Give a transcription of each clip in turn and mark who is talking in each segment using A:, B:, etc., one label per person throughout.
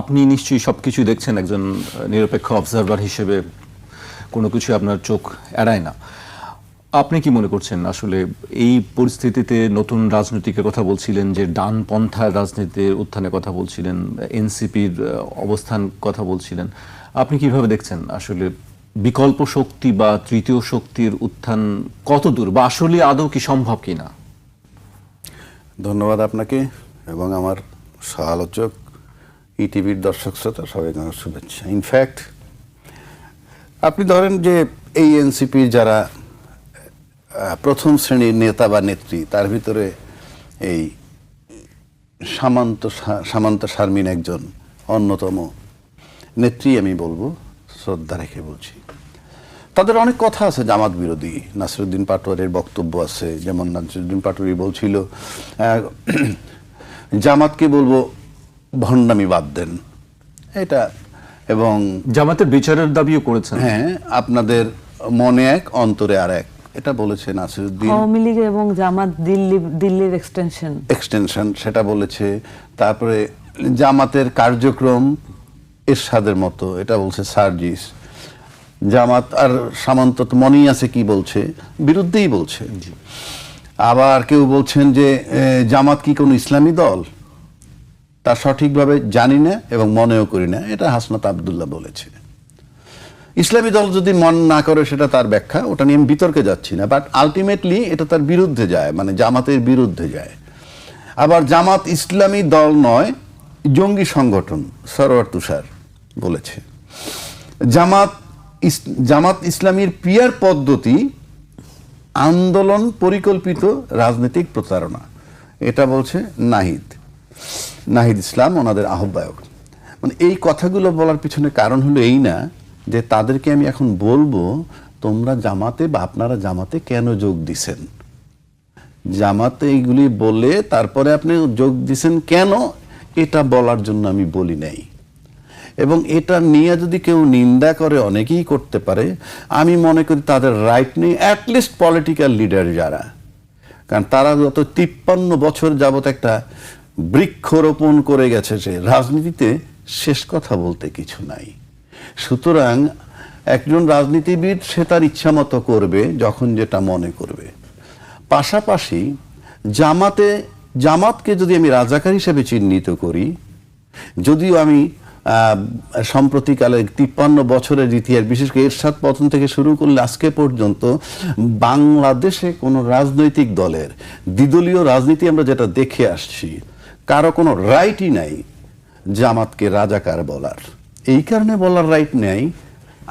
A: আপনি নিশ্চয়ই সবকিছু দেখছেন একজন নিরপেক্ষ অবজারভার হিসেবে, কোনো কিছু আপনার চোখ এড়ায় না। আপনি কি মনে করছেন আসলে এই পরিস্থিতিতে নতুন রাজনীতিকের কথা বলছিলেন, যে ডানপন্থার রাজনীতির উত্থানের কথা বলছিলেন, এনসিপির অবস্থান কথা বলছিলেন, আপনি কিভাবে দেখছেন আসলে বিকল্প শক্তি বা তৃতীয় শক্তির উত্থান কত দূর, বা আসলে আদৌ কি সম্ভব কিনা?
B: ধন্যবাদ আপনাকে এবং আমার সহ-আলোচক ইটিভির দর্শক শ্রোতা সবাইকে আমার শুভেচ্ছা। ইনফ্যাক্ট আপনি ধরেন যে এই এনসিপির যারা প্রথম শ্রেণীর নেতা বা নেত্রী, তার ভিতরে এই সামান্ত শারমিন একজন অন্যতম নেত্রী, আমি বলবো, শ্রদ্ধা রেখে বলছি। তাদের অনেক কথা আছে জামাত বিরোধী। নাসিরউদ্দিন পাটোয়ারির বক্তব্য আছে, যেমন নাসিরউদ্দিন পাটোয়ারি বলছিল জামাতকে বলবো ভণ্ডামি বাদ দেন, এটা, এবং
A: জামাতের বিচারের দাবিও করেছেন।
B: হ্যাঁ, আপনাদের মনে এক অন্তরে আর এক, এটা বলেছে নাসিরউদ্দিন।
C: আওয়ামী লীগ এবং জামাত দিল্লির এক্সটেনশন
B: সেটা বলেছে। তারপরে জামাতের কার্যক্রম এরশাদের মতো, এটা বলছে সার্জিস। জামাত আর সামন্ত মনেই আছে কি বলছে, বিরুদ্ধেই বলছে। আবার কেউ বলছেন যে জামাত কি কোনো ইসলামী দল, তা সঠিকভাবে জানি না এবং মনেও করি না, এটা হাসনাত আব্দুল্লাহ বলেছে। ইসলামী দল যদি মন না করে সেটা তার ব্যাখ্যা, ওটা নিয়ে আমি বিতর্কে যাচ্ছি না, বাট আলটিমেটলি এটা তার বিরুদ্ধে যায়, মানে জামাতের বিরুদ্ধে যায়। আবার জামাত ইসলামী দল নয়, জঙ্গি সংগঠন, সরোয়ার তুষার বলেছে। জামাত ইসলামীর পিয়ার পদ্ধতি আন্দোলন পরিকল্পিত রাজনৈতিক প্রতারণা, এটা বলছে নাহিদ ইসলাম, ওনাদের আহ্বায়ক। মানে এই কথাগুলো বলার পিছনে কারণ হলো এই না যে তাদেরকে আমি এখন বলবো তোমরা জামাতে বা আপনারা জামাতে কেন যোগ দিছেন, জামাতে এইগুলি বলে তারপরে আপনি যোগ দিছেন কেন, এটা বলার জন্য আমি বলি নাই। এবং এটা নিয়ে যদি কেউ নিন্দা করে, অনেকেই করতে পারে, আমি মনে করি তাদের রাইট নেই, অ্যাটলিস্ট পলিটিক্যাল লিডার যারা, কারণ তারা গত 53 বছর যাবত একটা বৃক্ষরোপণ করে গেছে যে রাজনীতিতে শেষ কথা বলতে কিছু নাই। সুতরাং একজন রাজনীতিবিদ সে তার ইচ্ছা মতো করবে যখন যেটা মনে করবে। পাশাপাশি জামাতকে যদি আমি রাজাকার হিসেবে চিহ্নিত করি, যদিও আমি সম্প্রতিকালে 53 বছরের ইতিহাস, বিশেষ করে এরশাদ পতন থেকে শুরু করলে আজকে পর্যন্ত বাংলাদেশে কোনো রাজনৈতিক দলের দ্বিদলীয় রাজনীতি আমরা যেটা দেখে আসছি, কারো কোনো রাইটই নাই জামাতকে রাজাকার বলার। এই কারণে বলার রাইট নেই,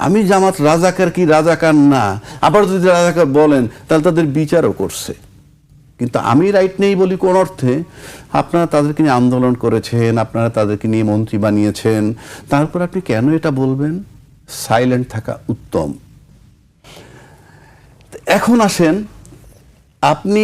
B: আমি জামাত রাজাকার কি রাজাকার না, আবার যদি রাজাকার বলেন তাহলে তাদের বিচারও করছে, কিন্তু আমি রাইট নেই বলি কোন অর্থে? আপনারা তাদেরকে নিয়ে আন্দোলন করেছেন, আপনারা তাদেরকে নিয়ে মন্ত্রী বানিয়েছেন, তারপর আপনি কেন এটা বলবেন? সাইলেন্ট থাকা উত্তম। এখন আসেন, আপনি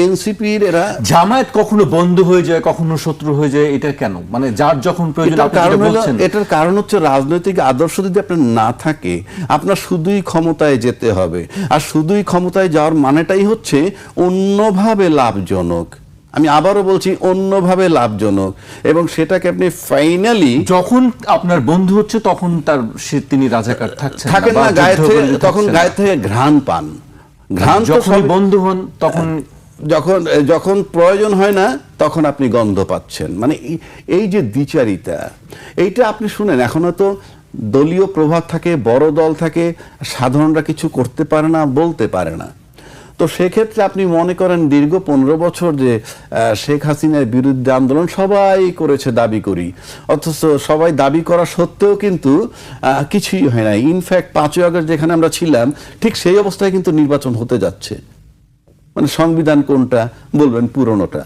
B: এনসিপির এরা
A: জামায়াত কখনো বন্ধু হয়ে যায়, কখনো শত্রু হয়ে যায়, এটা কেন? মানে যার যখন প্রয়োজন।
B: এটার কারণ হচ্ছে রাজনৈতিক আদর্শ যদি আপনার না থাকে, আপনার শুধুই ক্ষমতায় যেতে হবে, আর শুধুই ক্ষমতায় যাওয়ার মানেটাই হচ্ছে অন্যভাবে লাভজনক। আমি আবারও বলছি, অন্যভাবে লাভজনক, এবং সেটাকে আপনি ফাইনালি
A: যখন আপনার বন্ধু হচ্ছে তখন তিনি রাজাকার
B: থাকেন না, তখন গায়ে থেকে ঘ্রাণ পান। ঘ্রাণ
A: যখন বন্ধু হন তখন,
B: যখন প্রয়োজন হয় না তখন আপনি গন্ধ পাচ্ছেন। মানে এই যে দ্বিচারিতা, এইটা আপনি শুনেন। এখন হয়তো দলীয় প্রভাব থাকে, বড় দল থাকে, সাধারণরা কিছু করতে পারে না, বলতে পারে না। তো সেক্ষেত্রে আপনি মনে করেন দীর্ঘ 15 বছর যে শেখ হাসিনার বিরুদ্ধে আন্দোলন সবাই করেছে দাবি করি, অথচ সবাই দাবি করা সত্ত্বেও কিন্তু কিছুই হয় না। ইনফ্যাক্ট 5ই আগস্ট যেখানে আমরা ছিলাম ঠিক সেই অবস্থায় কিন্তু নির্বাচন হতে যাচ্ছে। মানে সংবিধান কোনটা বলবেন? পুরনোটা।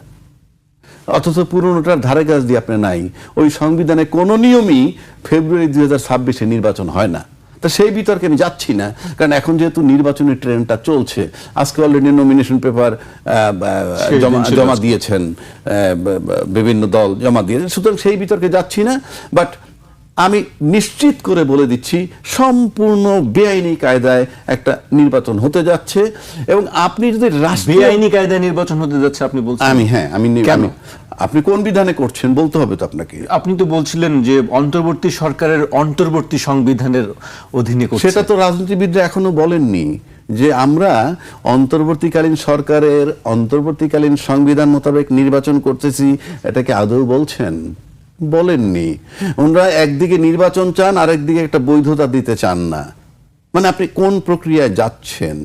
B: অথচ পুরনোটার ধারে কাছ দিয়ে আপনি নাই। ওই সংবিধানে কোনো নিয়মই ফেব্রুয়ারি 2026-এ নির্বাচন হয় না। তা সেই বিতর্কে আমি যাচ্ছি না, কারণ এখন যেহেতু নির্বাচনের ট্রেন্ডটা চলছে, আজকে অলরেডি নমিনেশন পেপার জমা দিয়েছেন, বিভিন্ন দল জমা দিয়েছেন, সুতরাং সেই বিতর্কে যাচ্ছি না। বাট আমি নিশ্চিত করে বলে দিচ্ছি সম্পূর্ণ বেআইনি কায়দায় একটা নির্বাচন হতে যাচ্ছে। এবং আপনি যদি
A: বেআইনি কায়দায় নির্বাচন হতে যাচ্ছে আপনি বলছেন?
B: কেন? আপনি কোন বিধানে করছেন বলতে হবে তো আপনাকে।
A: আপনি তো বলছিলেন যে অন্তর্বর্তী সরকারের অন্তর্বর্তী সংবিধানের অধীনে করছে।
B: সেটা তো রাজনীতিবিদরা এখনো বলেননি যে আমরা অন্তর্বর্তীকালীন সরকারের অন্তর্বর্তীকালীন সংবিধান মোতাবেক নির্বাচন করতেছি, এটাকে আদৌ বলছেন? বলেননি। ওনারা একদিকে নির্বাচন চান, আরেকদিকে একটা বৈধতা দিতে চান না। মানে আপনি কোন প্রক্রিয়ায় যাচ্ছেন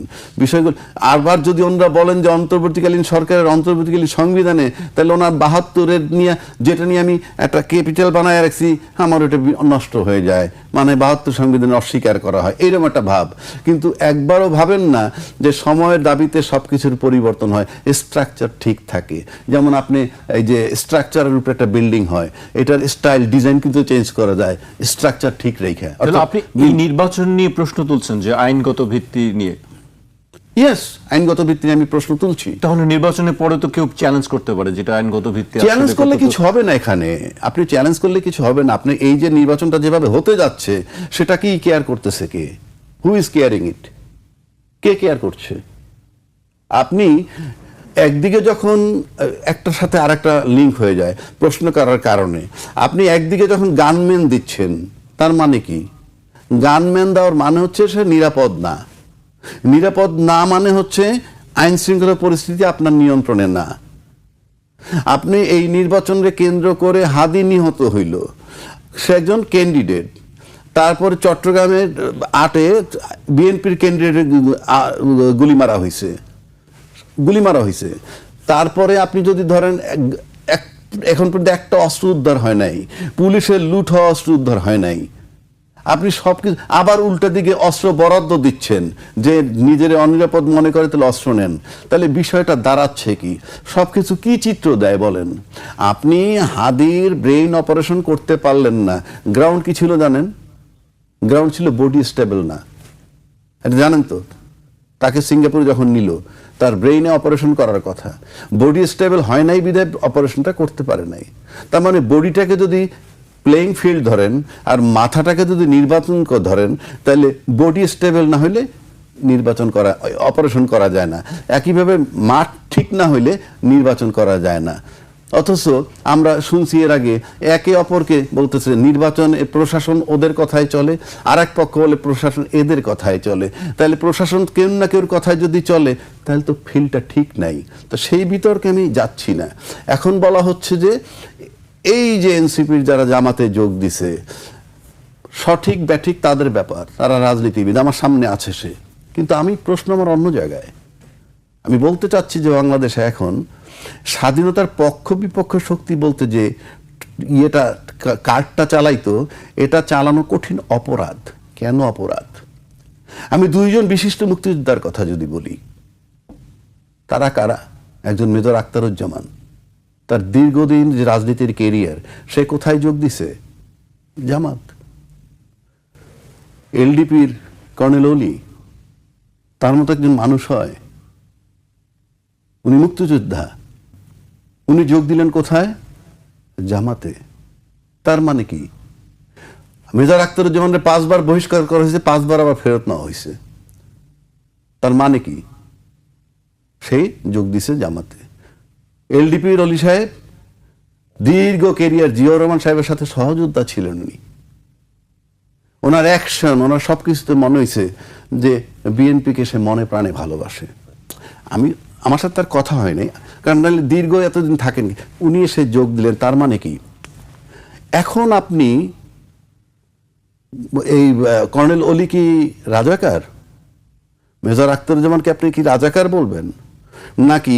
B: বিষয়গুলো। আবার যদি ওনারা বলেন যে অন্তর্বর্তীকালীন সরকারের অন্তর্বর্তীকালীন সংবিধানে, তাহলে ওনার 72-এর নিয়ে যেটা নিয়ে আমি একটা ক্যাপিটাল বানায় রাখছি, আমার ওটা নষ্ট হয়ে যায়, মানে 72 সংবিধানে অস্বীকার করা হয়, এরকম একটা ভাব। কিন্তু একবারও ভাবেন না যে সময়ের দাবিতে সবকিছুর পরিবর্তন হয়, স্ট্রাকচার ঠিক থাকে। যেমন আপনি এই যে স্ট্রাকচারের উপরে একটা বিল্ডিং হয়, এটার স্টাইল ডিজাইন কিন্তু চেঞ্জ করা যায়, স্ট্রাকচার ঠিক রেখে।
A: আপনি এই নির্বাচন নিয়ে প্রশ্ন তুলছেন যে আইনগত ভিত্তি নিয়ে?
B: ইয়েস, আইনগত ভিত্তি নিয়ে আমি প্রশ্ন তুলছি।
A: তাহলে নির্বাচনের পরে তো কেউ চ্যালেঞ্জ করতে পারে যেটা আইনগত ভিত্তি।
B: চ্যালেঞ্জ করলে কিছু হবে না এখানে, আপনি চ্যালেঞ্জ করলে কিছু হবে না। আপনি এই যে নির্বাচনটা যেভাবে হতে যাচ্ছে সেটা কি কেয়ার করতেছে কে? Who is caring it? কে কেয়ার করছে? আপনি একদিকে যখন একটার সাথে আরেকটা লিঙ্ক হয়ে যায় প্রশ্ন করার কারণে, আপনি একদিকে যখন গানম্যান দিচ্ছেন, তার মানে কি? গানম্যান দেওয়ার মানে হচ্ছে সে নিরাপদ না। নিরাপদ না মানে হচ্ছে আইন শৃঙ্খলা পরিস্থিতি আপনার নিয়ন্ত্রণে না। আপনি এই নির্বাচনকে কেন্দ্র করে হাদি নিহত হইল, সে একজন ক্যান্ডিডেট। তারপরে চট্টগ্রামের 8-এ বিএনপির ক্যান্ডিডেট গুলি মারা হয়েছে। তারপরে আপনি যদি ধরেন এখন পর্যন্ত একটা অস্ত্র উদ্ধার হয় নাই, পুলিশের লুট হওয়া অস্ত্র উদ্ধার হয় নাই। আপনি সবকিছু আবার উল্টা দিকে অস্ত্র বরাদ্দ দিচ্ছেন, যে নিজের অনিরাপদ মনে করে তাহলে অস্ত্র নেন। তাহলে বিষয়টা দাঁড়াচ্ছে কি? সবকিছু কি চিত্র দেয় বলেন? আপনি হাদির ব্রেইন অপারেশন করতে পারলেন না। গ্রাউন্ড কি ছিল জানেন? গ্রাউন্ড ছিল বডি স্টেবল না। এটা জানেন তো? তাকে সিঙ্গাপুরে যখন নিল, তার ব্রেইনে অপারেশন করার কথা, বডি স্টেবল হয় নাই বিধায় অপারেশনটা করতে পারে নাই। তার মানে বডিটাকে যদি প্লেইং ফিল্ড ধরেন আর মাথাটাকে যদি নির্বাচন ধরেন, তাহলে বডি স্টেবল না হলে নির্বাচন করা, অপারেশন করা যায় না। একইভাবে মাঠ ঠিক না হইলে নির্বাচন করা যায় না। অথচ আমরা শুনছি এর আগে একে অপরকে বলতেছে নির্বাচন প্রশাসন ওদের কথায় চলে, আর এক পক্ষ বলে প্রশাসন এদের কথায় চলে। তাহলে প্রশাসন কেউ না কেউর কথায় যদি চলে, তাহলে তো ফিল্ডটা ঠিক নাই। তো সেই বিতর্কে আমি যাচ্ছি না। এখন বলা হচ্ছে যে এই যে এনসিপির যারা জামাতে যোগ দিছে, সঠিক ব্যাঠিক তাদের ব্যাপার, তারা রাজনীতিবিদ, আমার সামনে আছে সে। কিন্তু আমি প্রশ্ন আমার অন্য জায়গায়। আমি বলতে চাচ্ছি যে বাংলাদেশে এখন স্বাধীনতার পক্ষ বিপক্ষ শক্তি বলতে যে ইয়েটা কার্ডটা চালাইতো, এটা চালানো কঠিন অপরাধ। কেন অপরাধ? আমি 2জন বিশিষ্ট মুক্তিযোদ্ধার কথা যদি বলি, তারা কারা? একজন মেজর আখতারুজ্জামান, তার দীর্ঘদিন যে রাজনীতির কেরিয়ার, সে কোথায় যোগ দিছে? জামাত। এলডিপির কর্নেল অলি, তার মতো একজন মানুষ হয়? উনি মুক্তিযোদ্ধা, উনি যোগ দিলেন কোথায়? জামাতে। তার মানে কি? মেজর আখতারুজ্জামানের 5 বার বহিষ্কার করা হয়েছে, 5 বার আবার ফেরত নেওয়া হয়েছে। তার মানে কি? সেই যোগ দিছে জামাতে। এলডিপির অলি সাহেব দীর্ঘ কেরিয়ার, জিয়াউর রহমান সাহেবের সাথে সহযোদ্ধা ছিলেন উনি। ওনার অ্যাকশন, ওনার সবকিছুতে মনে হয়েছে যে বিএনপিকে সে মনে প্রাণে ভালোবাসে। আমার সাথে তার কথা হয়নি, কারণ নাহলে দীর্ঘ এতদিন থাকেন। উনি এসে যোগ দিলেন, তার মানে কি? এখন আপনি এই কর্নেল অলি কি রাজাকার? মেজর আখতারুজ্জামানকে আপনি কি রাজাকার বলবেন, নাকি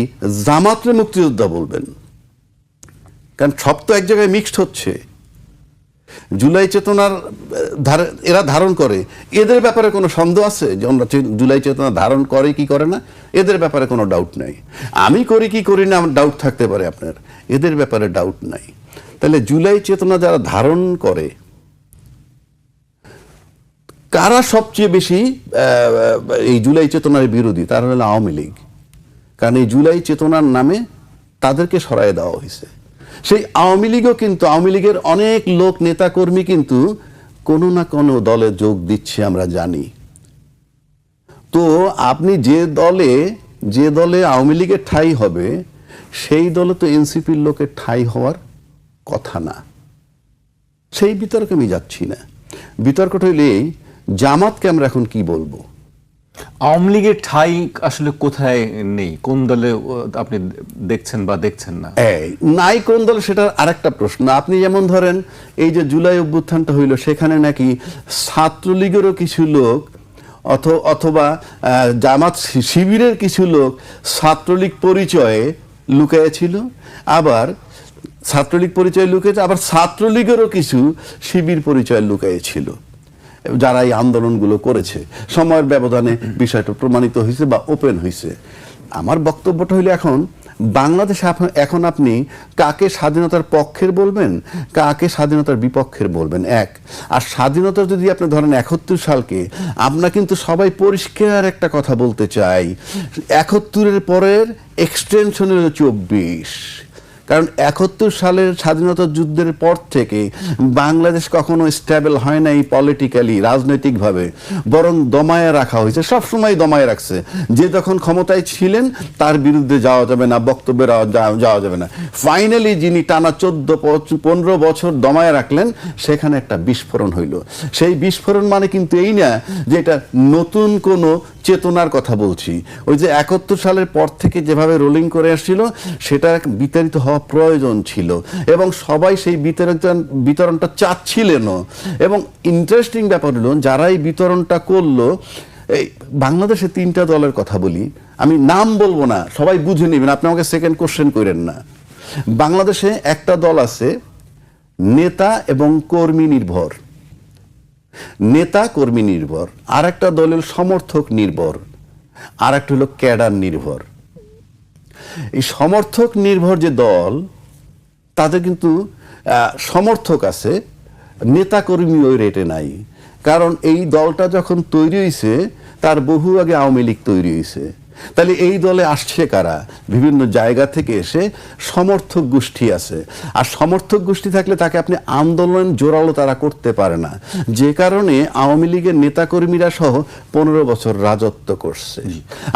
B: জামাতের মুক্তিযোদ্ধা বলবেন? কারণ সব তো এক জায়গায় মিক্সড হচ্ছে। জুলাই চেতনার এরা ধারণ করে, এদের ব্যাপারে কোনো সন্দেহ আছে যে আমরা জুলাই চেতনা ধারণ করে কি করে না? এদের ব্যাপারে কোনো ডাউট নাই। আমি করি কি করি না আমার ডাউট থাকতে পারে আপনার, এদের ব্যাপারে ডাউট নাই। তাহলে জুলাই চেতনা যারা ধারণ করে, কারা সবচেয়ে বেশি এই জুলাই চেতনার বিরোধী? তারা হলো আওয়ামী লীগ। কারণ এই জুলাই চেতনার নামে তাদেরকে সরায় দেওয়া হয়েছে। সেই আওয়ামী লীগও কিন্তু, আওয়ামী লীগের অনেক লোক নেতাকর্মী কিন্তু কোনো না কোনো দলে যোগ দিচ্ছে আমরা জানি। তো আপনি যে দলে আওয়ামী লীগের ঠাঁই হবে সেই দলে তো এনসিপির লোকের ঠাঁই হওয়ার কথা না। সেই বিতর্কে আমি যাচ্ছি না। বিতর্কটা হইলে জামাতকে আমরা এখন কি বলবো?
A: আওয়ামী লীগের ঠাঁই আসলে কোথায় নেই, কোন দলে আপনি দেখছেন বা দেখছেন না?
B: নাই কোন দল, সেটার আরেকটা প্রশ্ন। আপনি যেমন ধরেন এই যে জুলাই অভ্যুত্থানটা হইল, সেখানে নাকি ছাত্রলীগেরও কিছু লোক অথবা জামাত শিবিরের কিছু লোক ছাত্রলীগ পরিচয়ে লুকিয়েছিল, আবার ছাত্রলীগ পরিচয় লুকিয়েছে, আবার ছাত্রলীগেরও কিছু শিবির পরিচয় লুকিয়েছিল যারা এই আন্দোলনগুলো করেছে। সময়ের ব্যবধানে বিষয়টা প্রমাণিত হয়েছে বা ওপেন হয়েছে। আমার বক্তব্যটা হইলো এখন বাংলাদেশে এখন আপনি কাকে স্বাধীনতার পক্ষের বলবেন, কাকে স্বাধীনতার বিপক্ষের বলবেন? আর স্বাধীনতা যদি আপনি ধরেন 71 সালকে, আমরা কিন্তু সবাই পরিষ্কার একটা কথা বলতে চাই, 71-এর পরের এক্সটেনশন হলো 24। কারণ 71 সালের স্বাধীনতা যুদ্ধের পর থেকে বাংলাদেশ কখনো স্টেবল হয় নাই পলিটিক্যালি, রাজনৈতিকভাবে, বরং দমায়ে রাখা হয়েছে, সবসময় দমায়ে রাখছে। যে যখন ক্ষমতায় ছিলেন তার বিরুদ্ধে যাওয়া যাবে না, বক্তব্যে যাওয়া যাবে না। ফাইনালি যিনি টানা 14-15 বছর দমায়ে রাখলেন, সেখানে একটা বিস্ফোরণ হইল। সেই বিস্ফোরণ মানে কিন্তু এই না যে এটা নতুন কোনো চেতনার কথা বলছি। ওই যে 71 সালের পর থেকে যেভাবে রোলিং করে আসছিল, সেটা বিতাড়িত হওয়া প্রয়োজন ছিল এবং সবাই সেই বিতরণটা চাচ্ছিলেনও। এবং ইন্টারেস্টিং ব্যাপার হলো, যারা এই বিতরণটা করলো, এই বাংলাদেশে 3টা দলের কথা বলি, আমি নাম বলবো না, সবাই বুঝে নেবেন, আপনি আমাকে সেকেন্ড কোশ্চেন করেন না। বাংলাদেশে একটা দল আছে নেতা এবং কর্মী নির্ভর, নেতা কর্মী নির্ভর, আর একটা দলের সমর্থক নির্ভর, আর একটা হলো ক্যাডার নির্ভর। এই সমর্থক নির্ভর যে দল, তাদের কিন্তু সমর্থক আছে, নেতা কর্মী ওই রেটে নাই। কারণ এই দলটা যখন তৈরি হয়েছে তার বহু আগে আওয়ামী লীগ তৈরি হয়েছে। তাহলে এই দলে আসছে কারা? বিভিন্ন জায়গা থেকে এসে সমর্থক গোষ্ঠী আছে। আর সমর্থক গোষ্ঠী থাকলে তাকে আপনি আন্দোলন জোরালো তারা করতে পারে না। যে কারণে আওয়ামী লীগের নেতাকর্মীরা সহ 15 বছর রাজত্ব করছে।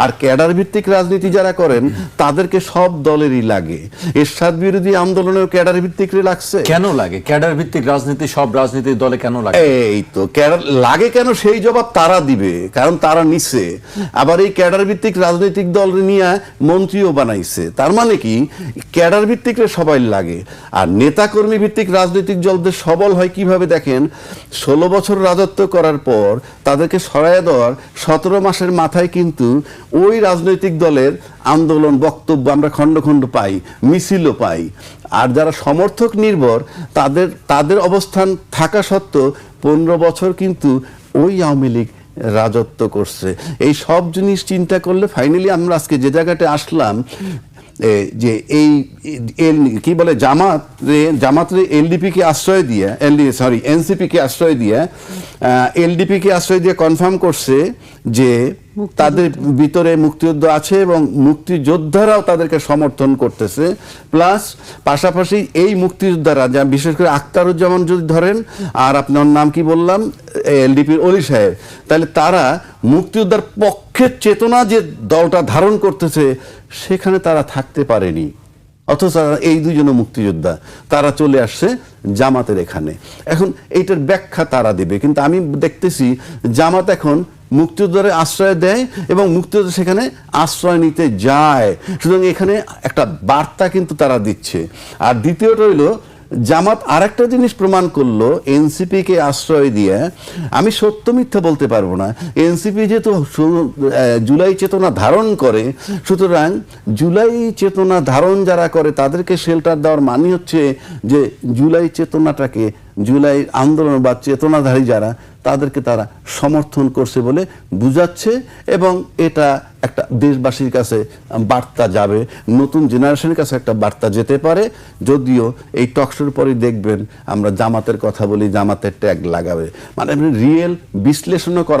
B: আর ক্যাডার ভিত্তিক রাজনীতি যারা করেন তাদেরকে সব দলেরই লাগে। এরশাদ বিরোধী আন্দোলনেও ক্যাডার ভিত্তিক লাগছে।
A: কেন লাগে ক্যাডার ভিত্তিক রাজনীতি সব রাজনীতির দলে কেন লাগে?
B: এই তো ক্যাডার লাগে কেন, সেই জবাব তারা দিবে, কারণ তারা নিছে। আবার এই ক্যাডার ভিত্তিক রাজনৈতিক দল নিয়ে মন্ত্রীও বানাইছে। তার মানে কি, ক্যাডার ভিত্তিক সবাই লাগে। আর নেতাকর্মী ভিত্তিক রাজনৈতিক দলদের সবল হয় কিভাবে দেখেন, 16 বছর রাজত্ব করার পর তাদেরকে সরাইয়া দেওয়ার 17 মাসের মাথায় কিন্তু ওই রাজনৈতিক দলের আন্দোলন, বক্তব্য আমরা খণ্ড খণ্ড পাই, মিছিলও পাই। আর যারা সমর্থক নির্ভর, তাদের অবস্থান থাকা সত্ত্বেও 15 বছর কিন্তু ওই আওয়ামী লীগ রাজত্ব করছে। এই সব জিনিস চিন্তা করলে ফাইনালি আমরা আজকে যে জায়গাটা আসলাম, যে এই কি বলে জামাতরে এলডিপি কে আশ্রয় দিয়ে, এনসিপি কে আশ্রয় দিয়ে, এলডিপি কে আশ্রয় দিয়ে কনফার্ম করছে যে তাদের ভিতরে মুক্তিযুদ্ধ আছে এবং মুক্তিযোদ্ধারাও তাদেরকে সমর্থন করতেছে। প্লাস পাশাপাশি এই মুক্তিযোদ্ধারা, যা বিশেষ করে আখতারুজ্জামান যদি ধরেন, আর আপনার নাম কি বললাম, এলডিপির অলি সাহেব, তাহলে তারা মুক্তিযোদ্ধার পক্ষের চেতনা যে দলটা ধারণ করতেছে সেখানে তারা থাকতে পারেনি। অথচ এই দুজনও মুক্তিযোদ্ধা, তারা চলে আসছে জামাতের এখানে। এখন এইটার ব্যাখ্যা তারা দেবে, কিন্তু আমি দেখতেছি জামাত এখন মুক্তিযোদ্ধারে আশ্রয় দেয় এবং মুক্তিযোদ্ধা সেখানে আশ্রয় নিতে যায়। সুতরাং এখানে একটা বার্তা কিন্তু তারা দিচ্ছে। আর দ্বিতীয়টা হইলো, জামাত আরেকটা জিনিস প্রমাণ করলো, এনসিপি কে আশ্রয় দিয়ে, আমি সত্য মিথ্যা বলতে পারবো না, এনসিপি যেহেতু জুলাই চেতনা ধারণ করে, সুতরাং জুলাই চেতনা ধারণ যারা করে তাদেরকে শেল্টার দেওয়ার মানে হচ্ছে যে জুলাই চেতনাটাকে, জুলাই আন্দোলন বা চেতনাধারী যারা, তাদেরকে তারা সমর্থন করছে বলে বুঝাচ্ছে। এবং এটা একটা দেশবাসীর কাছে বার্তা যাবে, নতুন জেনারেশনের কাছে একটা বার্তা যেতে পারে। যদিও এই টকশোর পরেই দেখবেন আমরা জামাতের কথা বলি, জামাতের ট্যাগ লাগাবে, মানে রিয়েল বিশ্লেষণও করা